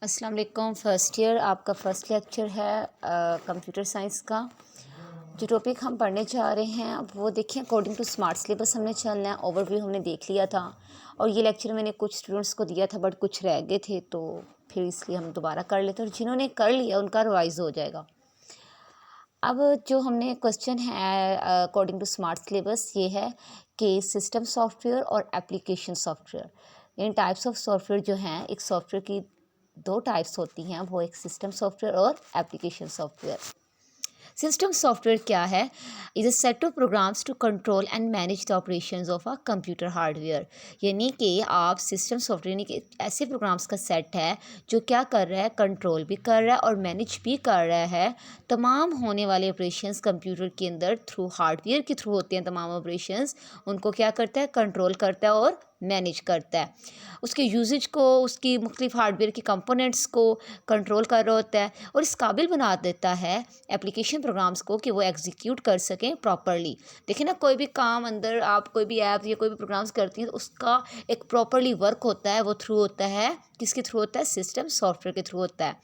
अस्सलाम वालेकुम। First year आपका फ़र्स्ट लेक्चर है कंप्यूटर साइंस का। जो टॉपिक हम पढ़ने जा रहे हैं अब वो देखिए अकॉर्डिंग टू स्मार्ट सिलेबस हमने चलना है। ओवरव्यू हमने देख लिया था और ये लेक्चर मैंने कुछ स्टूडेंट्स को दिया था बट कुछ रह गए थे तो फिर इसलिए हम दोबारा कर लेते और जिन्होंने कर लिया उनका रिवाइज़ हो जाएगा। अब जो हमने क्वेश्चन है अकॉर्डिंग टू स्मार्ट सिलेबस ये है कि सिस्टम सॉफ्टवेयर और application software in types of software जो हैं, एक सॉफ्टवेयर की दो टाइप्स होती हैं, वो एक सिस्टम सॉफ्टवेयर और एप्लीकेशन सॉफ्टवेयर। सिस्टम सॉफ्टवेयर क्या है? Is a set of programs to control and manage the operations of a computer hardware. यानी कि आप सिस्टम सॉफ्टवेयर यानी कि ऐसे प्रोग्राम्स का सेट है जो क्या कर रहा है, कंट्रोल भी कर रहा है और मैनेज भी कर रहा है तमाम होने वाले ऑपरेशंस कंप्यूटर के अंदर थ्रू हार्डवेयर के थ्रू होते हैं। तमाम ऑपरेशंस उनको क्या करता है, कंट्रोल करता है और मैनेज करता है। उसके यूजेज को, उसकी मुख्तलिफ हार्डवेयर की कंपोनेंट्स को कंट्रोल कर रहा होता है और इस काबिल बना देता है एप्लीकेशन प्रोग्राम्स को कि वो एग्जीक्यूट कर सकें प्रॉपरली। देखिए ना, कोई भी काम अंदर आप कोई भी ऐप या कोई भी प्रोग्राम्स करती हैं तो उसका एक प्रॉपरली वर्क होता है, वो थ्रू होता है, किसके थ्रू होता है, सिस्टम सॉफ्टवेयर के थ्रू होता है।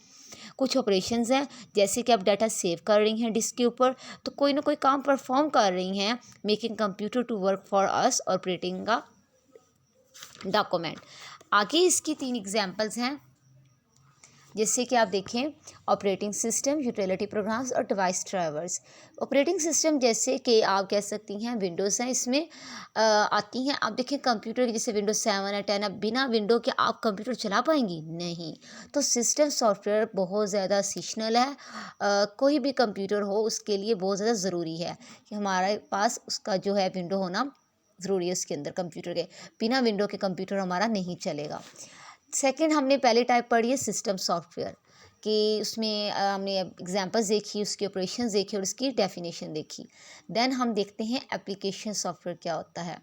कुछ ऑपरेशंस हैं जैसे कि आप डाटा सेव कर रही हैं डिस्क के ऊपर तो कोई ना कोई काम परफॉर्म कर रही हैं, making computer to work for us, operating का डॉक्यूमेंट। आगे इसकी 3 एग्जांपल्स हैं जैसे कि आप देखें, ऑपरेटिंग सिस्टम, यूटिलिटी प्रोग्राम्स और डिवाइस ड्राइवर्स। ऑपरेटिंग सिस्टम जैसे कि आप कह सकती हैं विंडोज़ हैं, इसमें आती हैं। आप देखें कंप्यूटर की जैसे विंडोज 7 है 10 है, बिना विंडो के आप कंप्यूटर चला पाएंगी नहीं। तो सिस्टम सॉफ्टवेयर बहुत ज़्यादा सीजनल है। कोई भी कंप्यूटर हो उसके लिए बहुत ज़्यादा ज़रूरी है कि हमारे पास उसका जो है विंडो होना ज़रूरी है। उसके अंदर कंप्यूटर के बिना विंडो के कंप्यूटर हमारा नहीं चलेगा। सेकंड हमने पहले टाइप पढ़ी है सिस्टम सॉफ्टवेयर कि उसमें हमने एग्जांपल्स देखी, उसके ऑपरेशंस देखे और उसकी डेफिनेशन देखी। देन हम देखते हैं एप्लीकेशन सॉफ्टवेयर क्या होता है।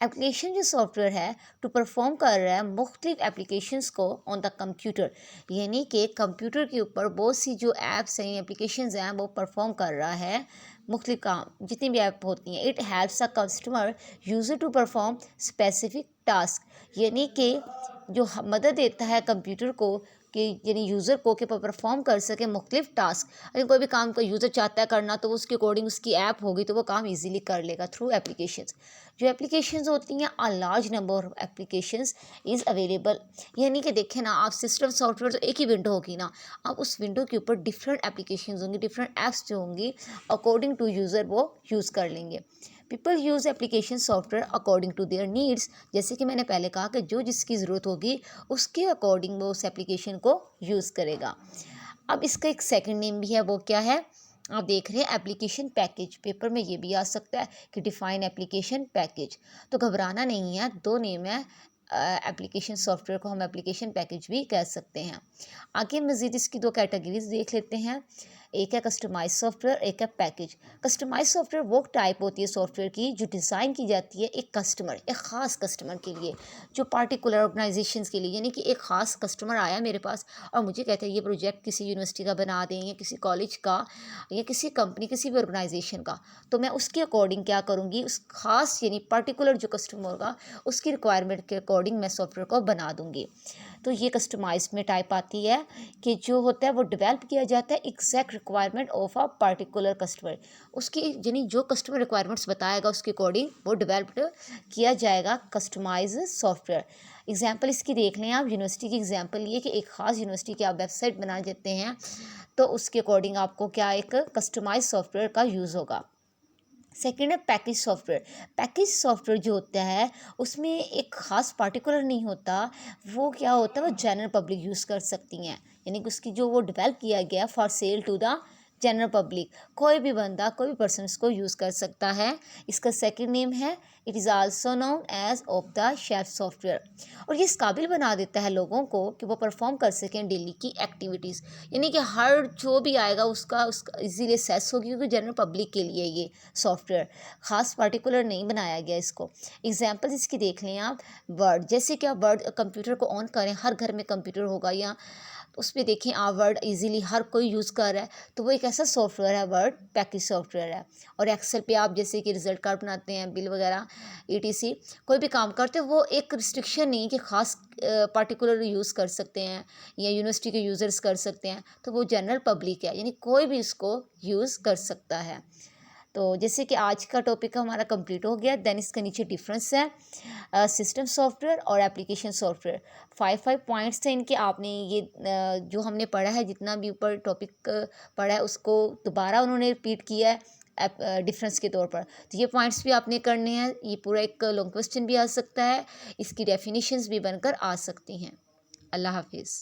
एप्लीकेशन जो सॉफ्टवेयर है टू परफॉर्म कर रहा है मुख्तलिफ एप्लीकेशंस को ऑन द कंप्यूटर, यानी कि कंप्यूटर के ऊपर बहुत सी जो ऐप्स हैं, एप्लीकेशंस हैं, वो परफॉर्म कर रहा है मुख्तलिफ काम, जितनी भी ऐप होती हैं। It helps a customer user to perform specific task, यानी कि जो मदद देता है कंप्यूटर को कि यानी यूज़र को कि परफॉर्म कर सके मुख्तलिफ टास्क। अगर कोई भी काम का यूज़र चाहता है करना तो उसके अकॉर्डिंग उसकी ऐप होगी तो वो काम इजीली कर लेगा थ्रू एप्लीकेशंस। जो एप्लीकेशंस होती हैं, a large number of applications is available, यानी कि देखें ना, आप सिस्टम सॉफ्टवेयर तो एक ही विंडो होगी ना, आप उस विंडो के ऊपर डिफरेंट एप्लीकेशंस होंगी, डिफरेंट ऐप्स जो होंगी, अकॉर्डिंग टू यूज़र वो यूज़ कर लेंगे। People use application software according to their needs, जैसे कि मैंने पहले कहा कि जो जिसकी ज़रूरत होगी उसके अकॉर्डिंग वो उस एप्लीकेशन को यूज़ करेगा। अब इसका एक सेकंड नेम भी है, वो क्या है, आप देख रहे हैं एप्लीकेशन पैकेज। पेपर में ये भी आ सकता है कि डिफाइन एप्लीकेशन पैकेज। तो घबराना नहीं है, दो नेम है एप्लीकेशन सॉफ्टवेयर को, हम एप्लीकेशन पैकेज भी कह सकते हैं। आगे मज़ीद इसकी दो कैटेगरीज देख लेते हैं, एक है कस्टमाइज सॉफ्टवेयर, एक है पैकेज। कस्टमाइज सॉफ्टवेयर वो टाइप होती है सॉफ्टवेयर की जो डिज़ाइन की जाती है एक कस्टमर, एक ख़ास कस्टमर के लिए, जो पार्टिकुलर ऑर्गेनाइजेशंस के लिए, यानी कि एक ख़ास कस्टमर आया मेरे पास और मुझे कहते हैं ये प्रोजेक्ट किसी यूनिवर्सिटी का बना दें या किसी कॉलेज का या किसी कंपनी, किसी भी ऑर्गेनाइजेशन का, तो मैं उसके अकॉर्डिंग क्या करूँगी, उस खास यानी पार्टिकुलर जो कस्टमर होगा उसकी रिक्वायरमेंट के अकॉर्डिंग मैं सॉफ्टवेयर को बना दूँगी। तो ये कस्टमाइज में टाइप आती है कि जो होता है वो डेवलप किया जाता है exact requirement of a particular customer, उसकी यानी जो कस्टमर रिक्वायरमेंट्स बताएगा उसके अकॉर्डिंग वो डेवलप किया जाएगा कस्टमाइज सॉफ्टवेयर। एग्जाम्पल इसकी देख लें आप, यूनिवर्सिटी की एग्जाम्पल ये कि एक ख़ास यूनिवर्सिटी की आप वेबसाइट बना देते हैं तो उसके अकॉर्डिंग आपको क्या एक कस्टमाइज सॉफ्टवेयर का यूज़ होगा। सेकेंड है पैकेज सॉफ्टवेयर। पैकेज सॉफ्टवेयर जो होता है उसमें एक ख़ास पार्टिकुलर नहीं होता, वो क्या होता है, वो जनरल पब्लिक यूज़ कर सकती हैं, यानी कि उसकी जो वो डेवलप किया गया for sale to the general public, कोई भी बंदा, कोई भी पर्सन इसको यूज़ कर सकता है। इसका सेकंड नेम है, it is also known as off the shelf software, और ये इस काबिल बना देता है लोगों को कि वो परफॉर्म कर सकें डेली की एक्टिविटीज़, यानी कि हर जो भी आएगा उसका इजीली एक्सेस होगी, क्योंकि जनरल पब्लिक के लिए ये सॉफ्टवेयर ख़ास पार्टिकुलर नहीं बनाया गया इसको। एग्जाम्पल्स इसकी देख लें आप, वर्ड, जैसे कि आप वर्ड कंप्यूटर को ऑन करें, हर घर में कंप्यूटर होगा या उस पर देखें आप वर्ड इजीली हर कोई यूज़ कर रहा है, तो वो एक ऐसा सॉफ्टवेयर है, वर्ड पैकेज सॉफ्टवेयर है। और एक्सेल पे आप जैसे कि रिजल्ट कार्ड बनाते हैं, बिल वगैरह ETC कोई भी काम करते हो वो एक रिस्ट्रिक्शन नहीं कि ख़ास पार्टिकुलर यूज़ कर सकते हैं या यूनिवर्सिटी के यूज़र्स कर सकते हैं, तो वो जनरल पब्लिक है, यानी कोई भी इसको यूज़ कर सकता है। तो जैसे कि आज का टॉपिक हमारा कंप्लीट हो गया। देन इसके नीचे डिफरेंस है सिस्टम सॉफ्टवेयर और एप्लीकेशन सॉफ्टवेयर। 5 पॉइंट्स थे इनके। आपने ये जो हमने पढ़ा है, जितना भी ऊपर टॉपिक पढ़ा है उसको दोबारा उन्होंने रिपीट किया है डिफरेंस के तौर पर। तो ये पॉइंट्स भी आपने करने हैं। ये पूरा एक लॉन्ग क्वेश्चन भी आ सकता है, इसकी डेफिनेशंस भी बनकर आ सकती हैं। अल्लाह हाफिज़।